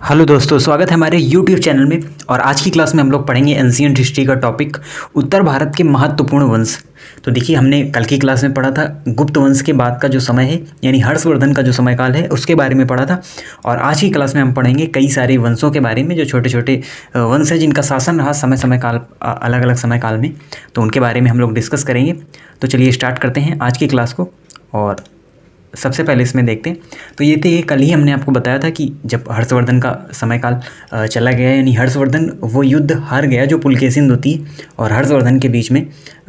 Hello दोस्तों, स्वागत है हमारे YouTube चैनल में। और आज की क्लास में हम लोग पढ़ेंगे एंशिएंट हिस्ट्री का टॉपिक उत्तर भारत के महत्वपूर्ण वंश। तो देखिए, हमने कल की क्लास में पढ़ा था गुप्त वंश के बाद का जो समय है, यानी हर्षवर्धन का जो समयकाल है, उसके बारे में पढ़ा था। और आज की क्लास में हम पढ़ेंगे कई सारे वंशों के बारे में, जो छोटे छोटे वंश हैं जिनका शासन रहा समय काल, अलग अलग समय काल में। तो उनके बारे में हम लोग डिस्कस करेंगे। तो चलिए स्टार्ट करते हैं आज की क्लास को। और सबसे पहले इसमें देखते हैं, तो ये थे, कल ही हमने आपको बताया था कि जब हर्षवर्धन का समयकाल चला गया, यानी हर्षवर्धन वो युद्ध हार गया जो पुलकेशिन द्वितीय और हर्षवर्धन के बीच में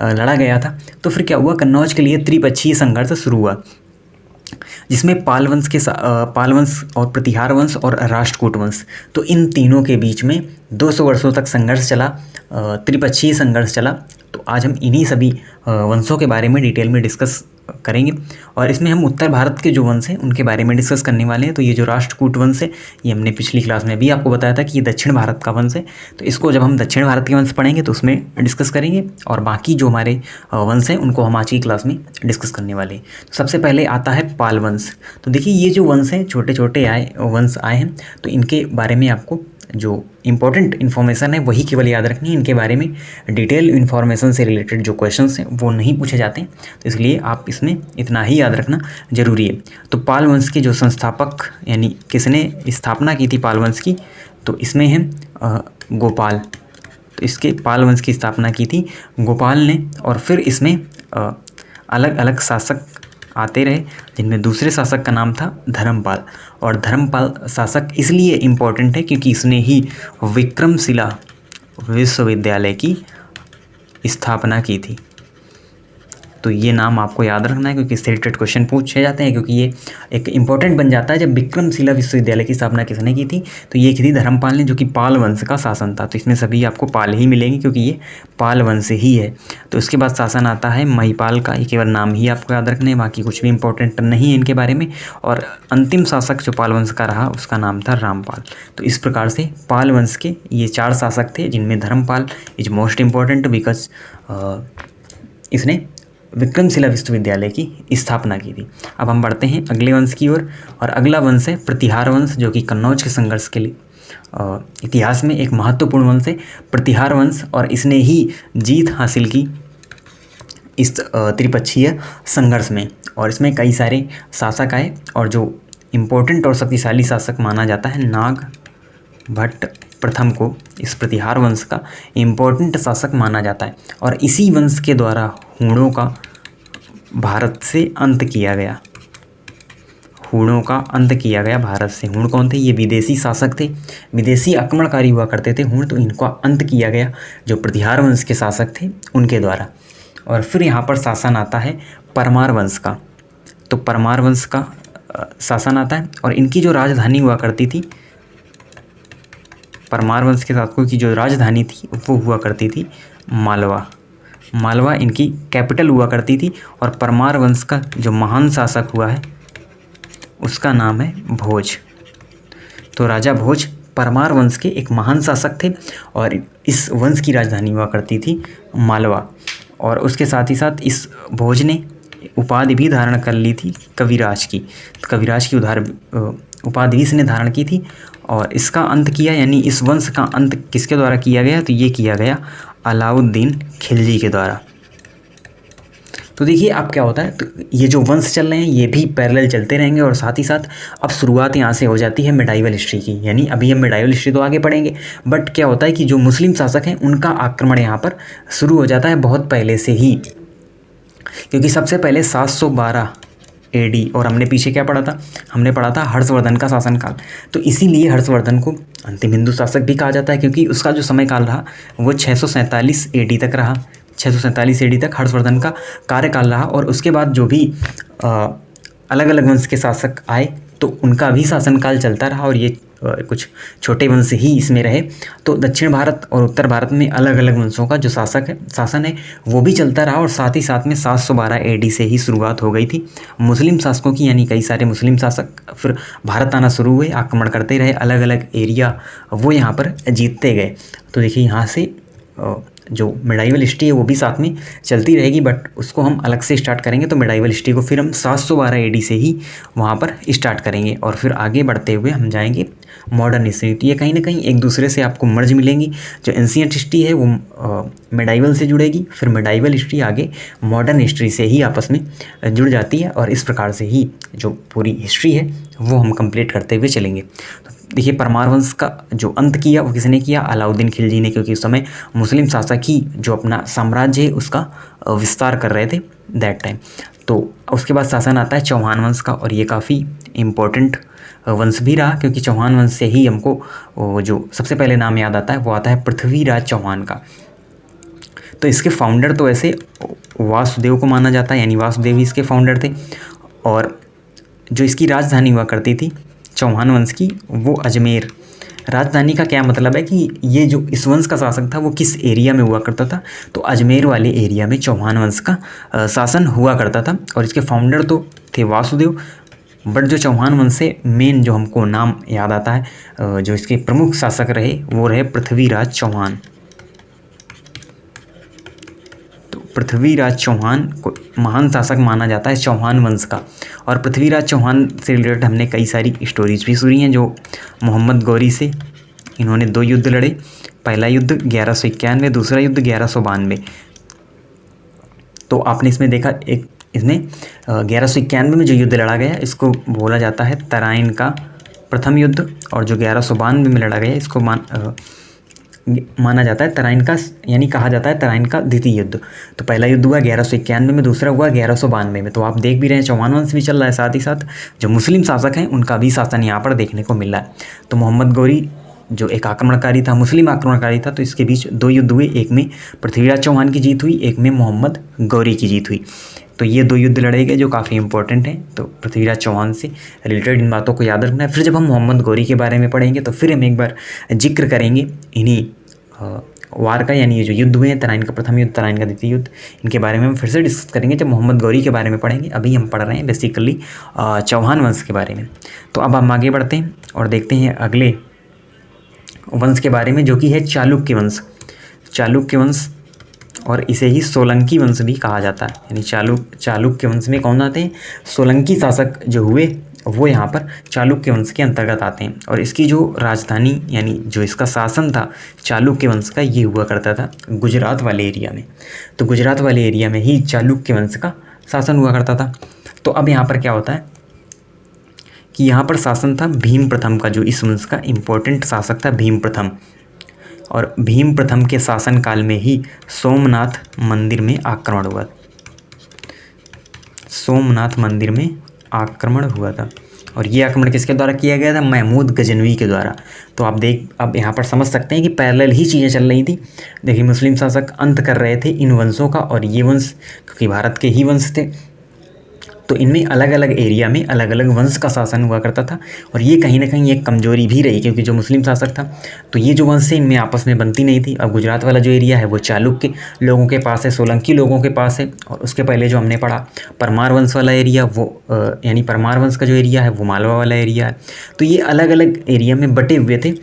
लड़ा गया था। तो फिर क्या हुआ, कन्नौज के लिए त्रिपक्षीय संघर्ष शुरू हुआ, जिसमें पाल वंश और प्रतिहार वंश और राष्ट्रकूट वंश, तो इन तीनों के बीच में 200 वर्षों तक संघर्ष चला, त्रिपक्षीय संघर्ष चला। तो आज हम इन्हीं सभी वंशों के बारे में डिटेल में डिस्कस करेंगे। और इसमें हम उत्तर भारत के जो वंश हैं उनके बारे में डिस्कस करने वाले हैं। तो ये जो राष्ट्रकूट वंश है, ये हमने पिछली क्लास में भी आपको बताया था कि ये दक्षिण भारत का वंश है। तो इसको जब हम दक्षिण भारत के वंश पढ़ेंगे तो उसमें डिस्कस करेंगे, और बाकी जो हमारे वंश हैं उनको हम आज की क्लास में डिस्कस करने वाले हैं। तो सबसे पहले आता है पाल वंश। तो देखिए, ये जो वंश हैं, छोटे छोटे वंश आए हैं, तो इनके बारे में आपको जो इम्पोर्टेंट इन्फॉर्मेशन है वही केवल याद रखनी है। इनके बारे में डिटेल इन्फॉर्मेशन से रिलेटेड जो क्वेश्चंस हैं वो नहीं पूछे जाते हैं, तो इसलिए आप इसमें इतना ही याद रखना जरूरी है। तो पाल वंश के जो संस्थापक, यानी किसने स्थापना की थी पाल वंश की, तो इसमें है गोपाल। तो इसके पाल वंश की स्थापना की थी गोपाल ने। और फिर इसमें अलग अलग शासक आते रहे, जिनमें दूसरे शासक का नाम था धर्मपाल। और धर्मपाल शासक इसलिए इम्पोर्टेंट है क्योंकि इसने ही विक्रमशिला विश्वविद्यालय की स्थापना की थी। तो ये नाम आपको याद रखना है, क्योंकि इससे रिलेटेड क्वेश्चन पूछे जाते हैं, क्योंकि ये एक इम्पॉर्टेंट बन जाता है। जब विक्रमशिला विश्वविद्यालय की स्थापना किसने की थी, तो ये की थी धर्मपाल ने, जो कि पाल वंश का शासन था। तो इसमें सभी आपको पाल ही मिलेंगे, क्योंकि ये पाल वंश ही है। तो इसके बाद शासन आता है महिपाल का। ये केवल नाम ही आपको याद रखना है, बाकी कुछ भी इंपॉर्टेंट नहीं है इनके बारे में। और अंतिम शासक जो पाल वंश का रहा, उसका नाम था रामपाल। तो इस प्रकार से पाल वंश के ये 4 शासक थे, जिनमें Dharmapala is most important because इसने विक्रमशिला विश्वविद्यालय की स्थापना की थी। अब हम बढ़ते हैं अगले वंश की ओर, और अगला वंश है प्रतिहार वंश, जो कि कन्नौज के संघर्ष के लिए इतिहास में एक महत्वपूर्ण वंश है, प्रतिहार वंश। और इसने ही जीत हासिल की इस त्रिपक्षीय संघर्ष में। और इसमें कई सारे शासक आए, और जो इम्पोर्टेंट और शक्तिशाली शासक माना जाता है नाग भट्ट प्रथम को इस प्रतिहार वंश का इम्पोर्टेंट शासक माना जाता है। और इसी वंश के द्वारा हूणों का भारत से अंत किया गया। हूणों का अंत किया गया भारत से। हूण कौन थे? ये विदेशी शासक थे, विदेशी आक्रमणकारी हुआ करते थे हूण। तो इनका अंत किया गया जो प्रतिहार वंश के शासक थे उनके द्वारा। और फिर यहाँ पर शासन आता है परमार वंश का। तो परमार वंश का शासन आता है, और इनकी जो राजधानी हुआ करती थी, परमार वंश के शासकों की जो राजधानी थी वो हुआ करती थी मालवा। मालवा इनकी कैपिटल हुआ करती थी। और परमार वंश का जो महान शासक हुआ है उसका नाम है भोज। तो राजा भोज परमार वंश के एक महान शासक थे, और इस वंश की राजधानी हुआ करती थी मालवा। और उसके साथ ही साथ इस भोज ने उपाधि भी धारण कर ली थी कविराज की। कविराज की उपाधि इसने धारण की थी। और इसका अंत किया, यानी इस वंश का अंत किसके द्वारा किया गया, तो ये किया गया अलाउद्दीन खिलजी के द्वारा। तो देखिए अब क्या होता है, तो ये जो वंश चल रहे हैं ये भी पैरेलल चलते रहेंगे। और साथ ही साथ अब शुरुआत यहाँ से हो जाती है मिडाइवल हिस्ट्री की, यानी अभी हम मिडाइवल हिस्ट्री तो आगे पढ़ेंगे, बट क्या होता है कि जो मुस्लिम शासक हैं उनका आक्रमण यहाँ पर शुरू हो जाता है बहुत पहले से ही। क्योंकि सबसे पहले 712 AD, और हमने पीछे क्या पढ़ा था, हमने पढ़ा था हर्षवर्धन का शासनकाल। तो इसीलिए हर्षवर्धन को अंतिम हिंदू शासक भी कहा जाता है, क्योंकि उसका जो समय काल रहा वो 647 AD तक रहा। 647 AD तक हर्षवर्धन का कार्यकाल रहा। और उसके बाद जो भी अलग अलग वंश के शासक आए तो उनका भी शासनकाल चलता रहा, और ये कुछ छोटे वंश ही इसमें रहे। तो दक्षिण भारत और उत्तर भारत में अलग अलग वंशों का जो शासन है वो भी चलता रहा। और साथ ही साथ में 712 AD से ही शुरुआत हो गई थी मुस्लिम शासकों की, यानी कई सारे मुस्लिम शासक फिर भारत आना शुरू हुए, आक्रमण करते रहे, अलग अलग एरिया वो यहाँ पर जीतते गए। तो देखिए यहाँ से जो मिडाइवल हिस्ट्री है वो भी साथ में चलती रहेगी, बट उसको हम अलग से स्टार्ट करेंगे। तो मिडाइवल हिस्ट्री को फिर हम 712 एडी से ही वहाँ पर स्टार्ट करेंगे और फिर आगे बढ़ते हुए हम जाएंगे मॉडर्न हिस्ट्री। तो ये कहीं ना कहीं एक दूसरे से आपको मर्ज मिलेंगी। जो एंशिएंट हिस्ट्री है वो मिडाइवल से जुड़ेगी, फिर मिडाइवल हिस्ट्री आगे मॉडर्न हिस्ट्री से ही आपस में जुड़ जाती है, और इस प्रकार से ही जो पूरी हिस्ट्री है वो हम कंप्लीट करते हुए चलेंगे। देखिए, परमार वंश का जो अंत किया वो किसने किया? अलाउद्दीन खिलजी ने, क्योंकि उस समय मुस्लिम शासक ही जो अपना साम्राज्य है उसका विस्तार कर रहे थे दैट टाइम। तो उसके बाद शासन आता है चौहान वंश का, और ये काफ़ी इम्पोर्टेंट वंश भी रहा, क्योंकि चौहान वंश से ही हमको जो सबसे पहले नाम याद आता है वो आता है पृथ्वीराज चौहान का। तो इसके फाउंडर तो ऐसे वासुदेव को माना जाता है, यानी वासुदेव ही इसके फाउंडर थे। और जो इसकी राजधानी हुआ करती थी चौहान वंश की वो अजमेर। राजधानी का क्या मतलब है कि ये जो इस वंश का शासक था वो किस एरिया में हुआ करता था? तो अजमेर वाले एरिया में चौहान वंश का शासन हुआ करता था, और इसके फाउंडर तो थे वासुदेव। बट जो चौहान वंश से मेन जो हमको नाम याद आता है, जो इसके प्रमुख शासक रहे वो रहे पृथ्वीराज चौहान। तो पृथ्वीराज चौहान को महान शासक माना जाता है चौहान वंश का। और पृथ्वीराज चौहान से रिलेटेड हमने कई सारी स्टोरीज भी सुनी हैं। जो मोहम्मद गौरी से इन्होंने 2 युद्ध लड़े। पहला युद्ध 1191, दूसरा युद्ध 1192। तो आपने इसमें देखा, एक इसमें 1191 में जो युद्ध लड़ा गया इसको बोला जाता है तराइन का प्रथम युद्ध, और जो 1192 में लड़ा गया इसको माना जाता है तराइन का, यानी कहा जाता है तराइन का द्वितीय युद्ध। तो पहला युद्ध हुआ 1191 में, दूसरा हुआ 1192 में। तो आप देख भी रहे हैं चौहान वंश भी चल रहा है, साथ ही साथ जो मुस्लिम शासक हैं उनका भी शासन यहाँ पर देखने को मिल रहा है। तो मोहम्मद गौरी जो एक आक्रमणकारी था, मुस्लिम आक्रमणकारी था, तो इसके बीच 2 युद्ध हुए। एक में पृथ्वीराज चौहान की जीत हुई, एक में मोहम्मद गौरी की जीत हुई। तो ये 2 युद्ध लड़े गए जो काफ़ी इंपॉर्टेंट हैं। तो पृथ्वीराज चौहान से रिलेटेड इन बातों को याद रखना है। फिर जब हम मोहम्मद गौरी के बारे में पढ़ेंगे तो फिर हम एक बार जिक्र करेंगे इन्हीं वार का, यानी ये जो युद्ध हुए हैं, तराइन का प्रथम युद्ध, तराइन का द्वितीय युद्ध, इनके बारे में हम फिर से डिस्कस करेंगे जब मोहम्मद गौरी के बारे में पढ़ेंगे। अभी हम पढ़ रहे हैं बेसिकली चौहान वंश के बारे में। तो अब हम आगे बढ़ते हैं और देखते हैं अगले वंश के बारे में, जो कि है चालुक्य वंश। चालुक्य वंश, और इसे ही सोलंकी वंश भी कहा जाता है। यानी चालुक्य वंश में कौन आते हैं? सोलंकी शासक जो हुए वो यहाँ पर चालुक्य वंश के अंतर्गत आते हैं। और इसकी जो राजधानी, यानी जो इसका शासन था चालुक्य वंश का, ये हुआ करता था गुजरात वाले एरिया में। तो गुजरात वाले एरिया में ही चालुक्य वंश का शासन हुआ करता था। तो अब यहाँ पर क्या होता है कि यहाँ पर शासन था भीम प्रथम का, जो इस वंश का इम्पोर्टेंट शासक था भीम प्रथम। और भीम प्रथम के शासनकाल में ही सोमनाथ मंदिर में आक्रमण हुआ। सोमनाथ मंदिर में आक्रमण हुआ था, और ये आक्रमण किसके द्वारा किया गया था? महमूद गजनवी के द्वारा। तो आप यहाँ पर समझ सकते हैं कि पैरेलल ही चीज़ें चल रही थी। देखिए, मुस्लिम शासक अंत कर रहे थे इन वंशों का, और ये वंश क्योंकि भारत के ही वंश थे तो इनमें अलग अलग एरिया में अलग अलग वंश का शासन हुआ करता था। और ये कहीं ना कहीं एक कमजोरी भी रही, क्योंकि जो मुस्लिम शासक था तो ये जो वंश है इनमें आपस में बनती नहीं थी। अब गुजरात वाला जो एरिया है वो चालुक्य लोगों के पास है, सोलंकी लोगों के पास है। और उसके पहले जो हमने पढ़ा परमार वंश वाला एरिया, वो यानी परमार वंश का जो एरिया है वो मालवा वाला एरिया है। तो ये अलग अलग एरिया में बटे हुए थे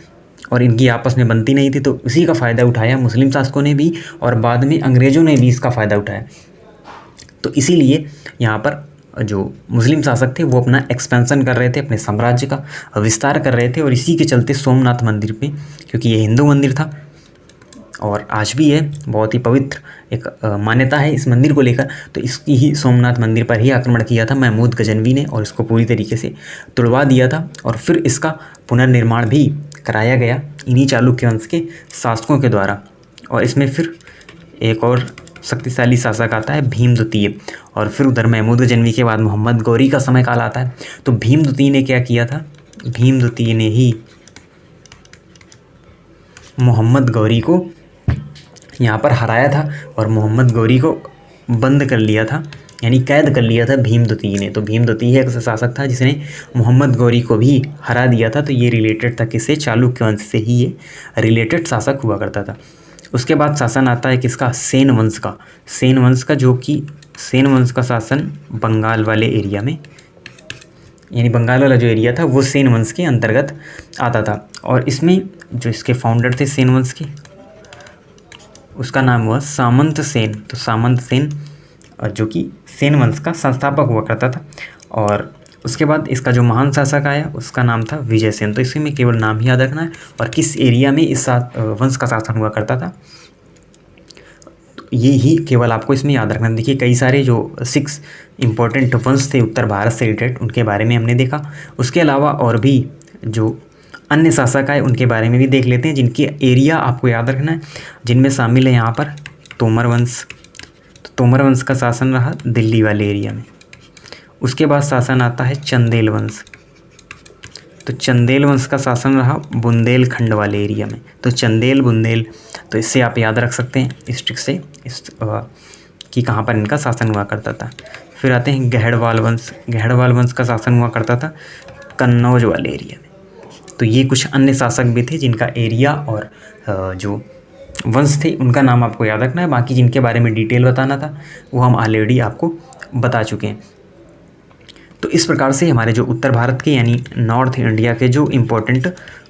और इनकी आपस में बनती नहीं थी। तो इसी का फ़ायदा उठाया मुस्लिम शासकों ने भी, और बाद में अंग्रेज़ों ने भी इसका फ़ायदा उठाया। तो इसीलिए यहाँ पर जो मुस्लिम शासक थे वो अपना एक्सपेंशन कर रहे थे, अपने साम्राज्य का विस्तार कर रहे थे। और इसी के चलते सोमनाथ मंदिर पे, क्योंकि ये हिंदू मंदिर था और आज भी है, बहुत ही पवित्र एक मान्यता है इस मंदिर को लेकर, तो इसकी ही सोमनाथ मंदिर पर ही आक्रमण किया था महमूद गजनवी ने, और इसको पूरी तरीके से तुड़वा दिया था। और फिर इसका पुनर्निर्माण भी कराया गया इन्हीं चालुक्य वंश के शासकों के द्वारा। और इसमें फिर एक और शक्तिशाली शासक आता है भीम द्वितीय, और फिर उधर महमूद गजनवी के बाद मोहम्मद गौरी का समय काल आता है। तो भीम द्वितीय ने क्या किया था? भीम द्वितीय ने ही मोहम्मद गौरी को यहाँ पर हराया था और मोहम्मद गौरी को बंद कर लिया था, यानी कैद कर लिया था भीम द्वितीय ने। तो भीम द्वितीय एक शासक था जिसने मोहम्मद गौरी को भी हरा दिया था। तो ये रिलेटेड था किससे? चालुक्य वंश से ही ये रिलेटेड शासक हुआ करता था। उसके बाद शासन आता है किसका? सेन वंश का। सेन वंश का, जो कि सेन वंश का शासन बंगाल वाले एरिया में, यानी बंगाल वाला जो एरिया था वो सेन वंश के अंतर्गत आता था। और इसमें जो इसके फाउंडर थे सेन वंश के, उसका नाम हुआ सामंत सेन। तो सामंत सेन जो कि सेन वंश का संस्थापक हुआ करता था। और उसके बाद इसका जो महान शासक आया उसका नाम था विजय सेन। तो इसमें केवल नाम ही याद रखना है और किस एरिया में इस वंश का शासन हुआ करता था, तो ये ही केवल आपको इसमें याद रखना। देखिए कई सारे जो 6 इम्पोर्टेंट वंश थे उत्तर भारत से रिलेटेड उनके बारे में हमने देखा। उसके अलावा और भी जो अन्य शासक आए उनके बारे में भी देख लेते हैं जिनकी एरिया आपको याद रखना है, जिनमें शामिल है यहाँ पर तोमर वंश। तो तोमर वंश का शासन रहा दिल्ली वाले एरिया में। उसके बाद शासन आता है चंदेल वंश। तो चंदेल वंश का शासन रहा बुंदेलखंड वाले एरिया में। तो चंदेल बुंदेल, तो इससे आप याद रख सकते हैं इस ट्रिक से कि कहाँ पर इनका शासन हुआ करता था। फिर आते हैं गहड़वाल वंश। गहड़वाल वंश का शासन हुआ करता था कन्नौज वाले एरिया में। तो ये कुछ अन्य शासक भी थे जिनका एरिया और जो वंश थे उनका नाम आपको याद रखना है। बाकी जिनके बारे में डिटेल बताना था वो हम ऑलरेडी आपको बता चुके हैं। तो इस प्रकार से हमारे जो उत्तर भारत के यानी नॉर्थ इंडिया के जो इम्पोर्टेंट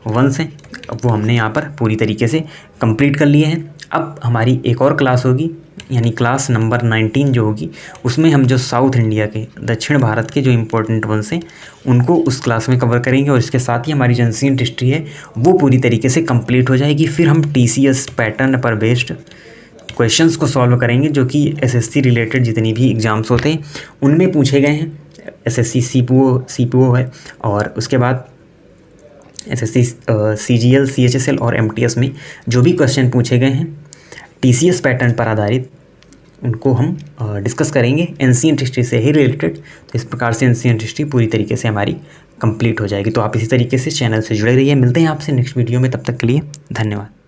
वंश हैं वो हमने यहाँ पर पूरी तरीके से कंप्लीट कर लिए हैं। अब हमारी एक और क्लास होगी यानी क्लास नंबर 19 जो होगी उसमें हम जो साउथ इंडिया के दक्षिण भारत के जो इम्पोर्टेंट वंश हैं उनको उस क्लास में कवर करेंगे। और इसके साथ ही हमारी जो एंशिएंट हिस्ट्री है वो पूरी तरीके से कंप्लीट हो जाएगी। फिर हम TCS पैटर्न पर बेस्ड क्वेश्चंस को सॉल्व करेंगे जो कि SSC रिलेटेड जितनी भी एग्ज़ाम्स होते हैं उनमें पूछे गए हैं। SSC CPO है और उसके बाद SSC CGL CHSL और MTS में जो भी क्वेश्चन पूछे गए हैं TCS पैटर्न पर आधारित उनको हम डिस्कस करेंगे एंशिएंट हिस्ट्री से ही रिलेटेड। तो इस प्रकार से एंशिएंट हिस्ट्री पूरी तरीके से हमारी कंप्लीट हो जाएगी। तो आप इसी तरीके से चैनल से जुड़े रहिए। मिलते हैं आपसे नेक्स्ट वीडियो में, तब तक के लिए धन्यवाद।